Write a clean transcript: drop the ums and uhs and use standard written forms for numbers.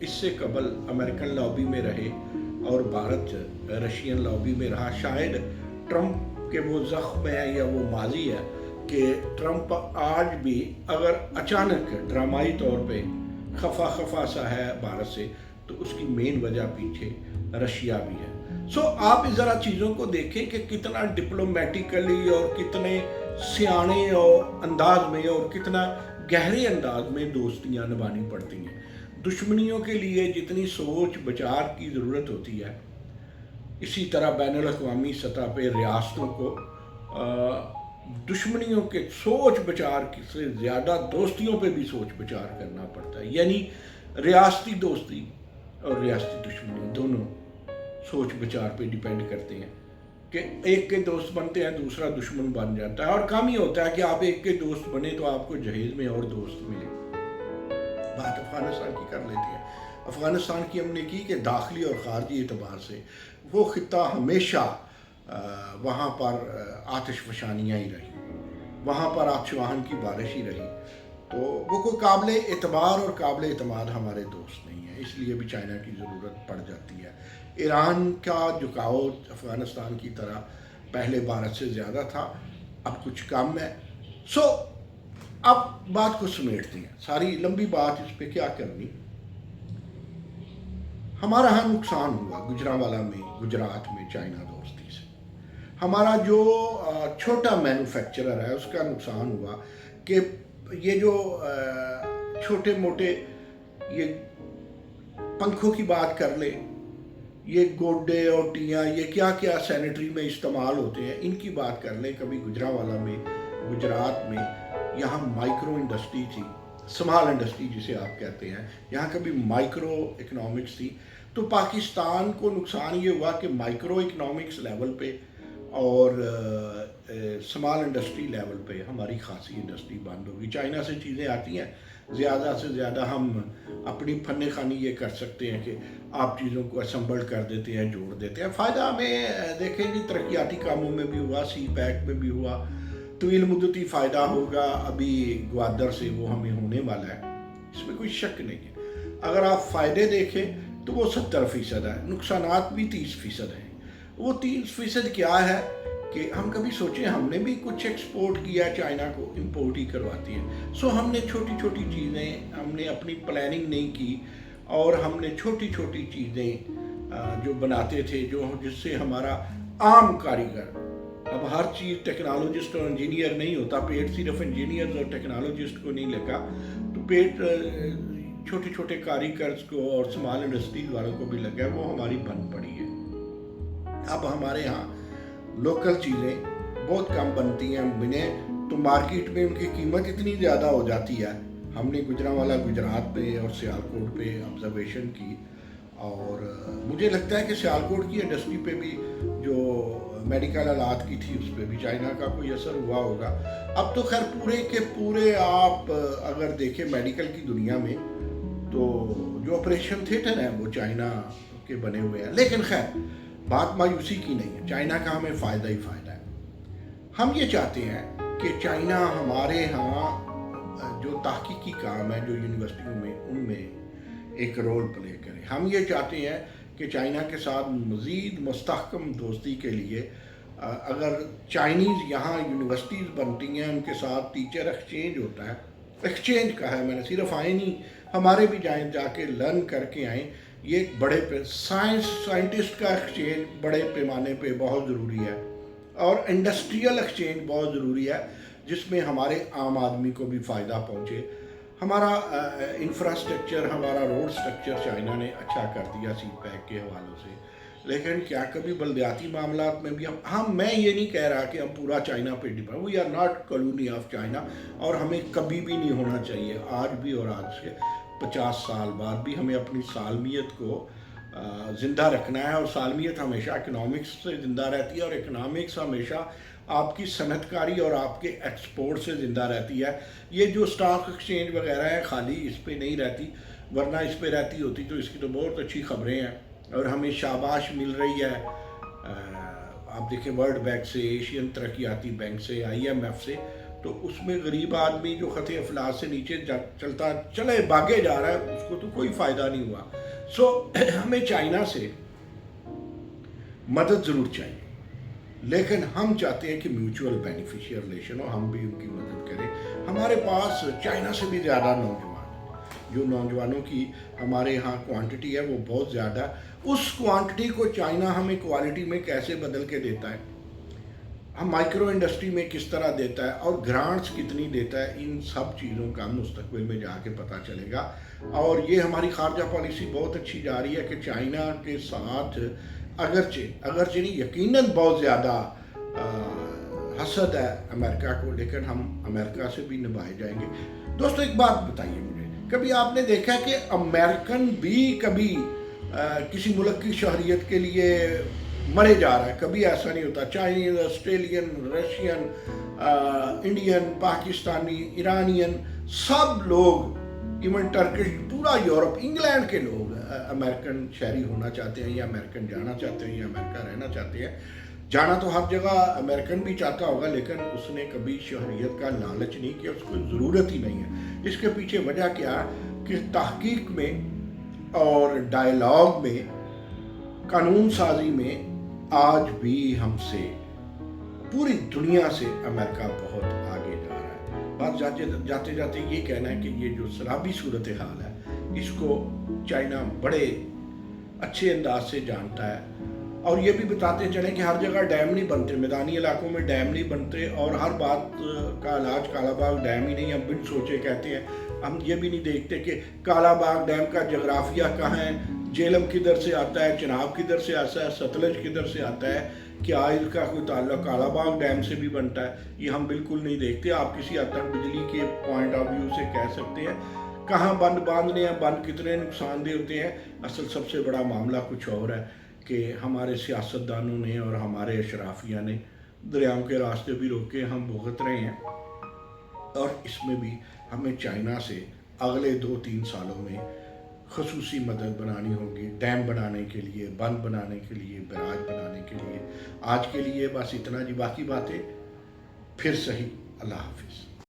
اس سے قبل American lobby میں رہے اور بھارت رشین لابی میں رہا. شاید ٹرمپ کے وہ زخم ہے یا وہ ماضی ہے کہ ٹرمپ آج بھی اگر اچانک ڈرامائی طور پہ خفا سا ہے بھارت سے تو اس کی مین وجہ پیچھے رشیا بھی ہے. سو آپ ذرا چیزوں کو دیکھیں کہ کتنا ڈپلومیٹیکلی اور کتنے سیانے اور انداز میں اور کتنا گہرے انداز میں دوستیاں نبھانی پڑتی ہیں. دشمنیوں کے لیے جتنی سوچ بچار کی ضرورت ہوتی ہے اسی طرح بین الاقوامی سطح پہ ریاستوں کو دشمنیوں کے سوچ بچار سے زیادہ دوستیوں پہ بھی سوچ بچار کرنا پڑتا ہے. یعنی ریاستی دوستی اور ریاستی دشمنی دونوں سوچ بچار پہ ڈیپینڈ کرتے ہیں کہ ایک کے دوست بنتے ہیں دوسرا دشمن بن جاتا ہے. اور کام ہی ہوتا ہے کہ آپ ایک کے دوست بنے تو آپ کو جہیز میں اور دوست ملے. بات افغانستان کی کر لیتے ہیں. افغانستان کی ہم نے کی کہ داخلی اور خارجی اعتبار سے وہ خطہ ہمیشہ وہاں پر آتش فشانیاں ہی رہی, وہاں پر آتشوہن کی بارش ہی رہی. تو وہ کوئی قابل اعتبار اور قابل اعتماد ہمارے دوست نہیں ہیں, اس لیے بھی چائنا کی ضرورت پڑ جاتی ہے. ایران کا جھکاؤ افغانستان کی طرح پہلے بھارت سے زیادہ تھا, اب کچھ کم ہے. سو اب بات کو سمیٹتے ہیں, ساری لمبی بات اس پہ کیا کرنی. ہمارا ہاں نقصان ہوا گجرانوالہ میں, گجرات میں چائنا دوستی سے. ہمارا جو چھوٹا مینوفیکچرر ہے اس کا نقصان ہوا کہ یہ جو چھوٹے موٹے یہ پنکھوں کی بات کر لیں, یہ گوڈے اور ٹیاں یہ کیا کیا سینیٹری میں استعمال ہوتے ہیں ان کی بات کر لیں. کبھی گجرانوالہ میں گجرات میں یہاں مائکرو انڈسٹری تھی, اسمال انڈسٹری جسے آپ کہتے ہیں, یہاں کبھی مائکرو اکنامکس تھی. تو پاکستان کو نقصان یہ ہوا کہ مائکرو اکنامکس لیول پہ اور اسمال انڈسٹری لیول پہ ہماری خاصی انڈسٹری بند ہوگی. چائنا سے چیزیں آتی ہیں, زیادہ سے زیادہ ہم اپنی فن خانی یہ کر سکتے ہیں کہ آپ چیزوں کو اسمبل کر دیتے ہیں, جوڑ دیتے ہیں. فائدہ ہمیں دیکھیں جی ترقیاتی کاموں میں بھی ہوا, سی پیک میں بھی ہوا, طویل مدتی فائدہ ہوگا ابھی گوادر سے وہ ہمیں ہونے والا ہے, اس میں کوئی شک نہیں ہے. اگر آپ فائدے دیکھیں تو وہ 70% ہے, نقصانات بھی 30% ہیں. وہ 30% کیا ہے کہ ہم کبھی سوچیں ہم نے بھی کچھ ایکسپورٹ کیا چائنا کو, امپورٹ ہی کرواتی ہیں. سو ہم نے چھوٹی چھوٹی چیزیں, ہم نے اپنی پلاننگ نہیں کی اور ہم نے چھوٹی چھوٹی چیزیں جو بناتے تھے جس سے ہمارا عام کاریگر, اب ہر چیز ٹیکنالوجسٹ اور انجینئر نہیں ہوتا, پیٹ صرف انجینئرز اور ٹیکنالوجسٹ کو نہیں لگا, تو پیٹ چھوٹے چھوٹے کاریگرز کو اور اسمال انڈسٹریز والوں کو بھی لگا, وہ ہماری بند پڑی ہے. اب ہمارے ہاں لوکل چیزیں بہت کم بنتی ہیں بنیں تو مارکیٹ میں ان کی قیمت اتنی زیادہ ہو جاتی ہے. ہم نے گجرانوالہ گجرات پہ اور سیالکوٹ پہ آبزرویشن کی اور مجھے لگتا ہے کہ سیالکوٹ کی انڈسٹری پہ بھی جو میڈیکل آلات کی تھی اس پہ بھی چائنا کا کوئی اثر ہوا ہوگا. اب تو خیر پورے کے پورے آپ اگر دیکھیں میڈیکل کی دنیا میں تو جو آپریشن تھیٹر ہیں وہ چائنا کے بنے ہوئے ہیں. لیکن خیر بات مایوسی کی نہیں ہے, چائنا کا ہمیں فائدہ ہی فائدہ ہے. ہم یہ چاہتے ہیں کہ چائنا ہمارے ہاں جو تحقیقی کام ہے جو یونیورسٹیوں میں ان میں ایک رول پلے کرے. ہم یہ چاہتے ہیں کہ چائنا کے ساتھ مزید مستحکم دوستی کے لیے اگر چائنیز یہاں یونیورسٹیز بنتی ہیں ان کے ساتھ ٹیچر ایکسچینج ہوتا ہے, ایکسچینج کا ہے میں نے, صرف آئے نہیں ہمارے بھی جائیں جا کے لرن کر کے آئیں. یہ ایک بڑے سائنٹسٹ کا ایکسچینج بڑے پیمانے پہ بہت ضروری ہے اور انڈسٹریل ایکسچینج بہت ضروری ہے جس میں ہمارے عام آدمی کو بھی فائدہ پہنچے. ہمارا انفراسٹرکچر, ہمارا روڈ سٹرکچر چائنا نے اچھا کر دیا سی پیک کے حوالوں سے, لیکن کیا کبھی بلدیاتی معاملات میں بھی میں یہ نہیں کہہ رہا کہ ہم پورا چائنا پہ depend, we are not colony of China, اور ہمیں کبھی بھی نہیں ہونا چاہیے. آج بھی اور آج سے 50 سال بعد بھی ہمیں اپنی سالمیت کو زندہ رکھنا ہے, اور سالمیت ہمیشہ اکنامکس سے زندہ رہتی ہے اور اکنامکس ہمیشہ آپ کی صنعت کاری اور آپ کے ایکسپورٹ سے زندہ رہتی ہے. یہ جو اسٹاک ایکسچینج وغیرہ ہے خالی اس پہ نہیں رہتی, ورنہ اس پہ رہتی ہوتی تو اس کی تو بہت اچھی خبریں ہیں اور ہمیں شاباش مل رہی ہے. آپ دیکھیں ورلڈ بینک سے, ایشین ترقیاتی بینک سے, IMF سے, تو اس میں غریب آدمی جو خط افلاس سے نیچے چلتا چلے بھاگے جا رہا ہے، اس کو تو کوئی فائدہ نہیں ہوا. سو ہمیں چائنا سے مدد ضرور چاہیے، لیکن ہم چاہتے ہیں کہ میوچول بینیفیشیل ریلیشن ہو، ہم بھی ان کی مدد کریں. ہمارے پاس چائنا سے بھی زیادہ نوجوان ہیں، جو نوجوانوں کی ہمارے ہاں کوانٹٹی ہے وہ بہت زیادہ ہے. اس کوانٹٹی کو چائنا ہمیں کوالٹی میں کیسے بدل کے دیتا ہے، ہم مائکرو انڈسٹری میں کس طرح دیتا ہے، اور گرانٹس کتنی دیتا ہے، ان سب چیزوں کا مستقبل میں جا کے پتہ چلے گا. اور یہ ہماری خارجہ پالیسی بہت اچھی جا رہی ہے کہ چائنا کے ساتھ اگرچہ نہیں، یقیناً بہت زیادہ حسد ہے امریکہ کو، لیکن ہم امریکہ سے بھی نبھائے جائیں گے. دوستو ایک بات بتائیے مجھے، کبھی آپ نے دیکھا کہ امریکن بھی کبھی کسی ملک کی شہریت کے لیے مرے جا رہا ہے؟ کبھی ایسا نہیں ہوتا. Chinese, Australian, Russian, Indian, Pakistani, Iranian, سب لوگ، ایون ٹرکش، پورا یورپ، انگلینڈ کے لوگ امریکن شہری ہونا چاہتے ہیں، یا امریکن جانا چاہتے ہیں، یا امریکہ رہنا چاہتے ہیں. جانا تو ہر جگہ امریکن بھی چاہتا ہوگا، لیکن اس نے کبھی شہریت کا لالچ نہیں کیا، اس کو ضرورت ہی نہیں ہے. اس کے پیچھے وجہ کیا کہ تحقیق میں اور ڈائیلاگ میں، قانون سازی میں آج بھی ہم سے، پوری دنیا سے امریکہ بہت آگے جا رہا ہے. بات جاتے جاتے یہ کہنا ہے کہ یہ جو سرابی صورتحال ہے، اس کو چائنا بڑے اچھے انداز سے جانتا ہے. اور یہ بھی بتاتے چلیں کہ ہر جگہ ڈیم نہیں بنتے، میدانی علاقوں میں ڈیم نہیں بنتے، اور ہر بات کا علاج کالا باغ ڈیم ہی نہیں. ہم بن سوچے کہتے ہیں، ہم یہ بھی نہیں دیکھتے کہ کالا باغ ڈیم کا جغرافیہ کہاں ہے، جیلم کدھر سے آتا ہے، چناب کدھر سے آتا ہے، ستلج کدھر سے آتا ہے، کیا اس کا کوئی تعلق کالا باغ ڈیم سے بھی بنتا ہے. یہ ہم بالکل نہیں دیکھتے. آپ کسی حد تک بجلی کے پوائنٹ آف ویو سے کہہ سکتے ہیں کہاں بند باندھنے ہیں، بند کتنے نقصان دہ ہوتے ہیں. اصل سب سے بڑا معاملہ کچھ اور ہے کہ ہمارے سیاستدانوں نے اور ہمارے اشرافیہ نے دریاؤں کے راستے بھی روکے، ہم بھگت رہے ہیں. اور اس میں بھی ہمیں چائنا سے اگلے 2-3 سالوں میں خصوصی مدد بنانی ہوگی، ڈیم بنانے کے لیے، بند بنانے کے لیے، بیراج بنانے کے لیے. آج کے لیے بس اتنا جی، باقی باتیں پھر صحیح. اللہ حافظ.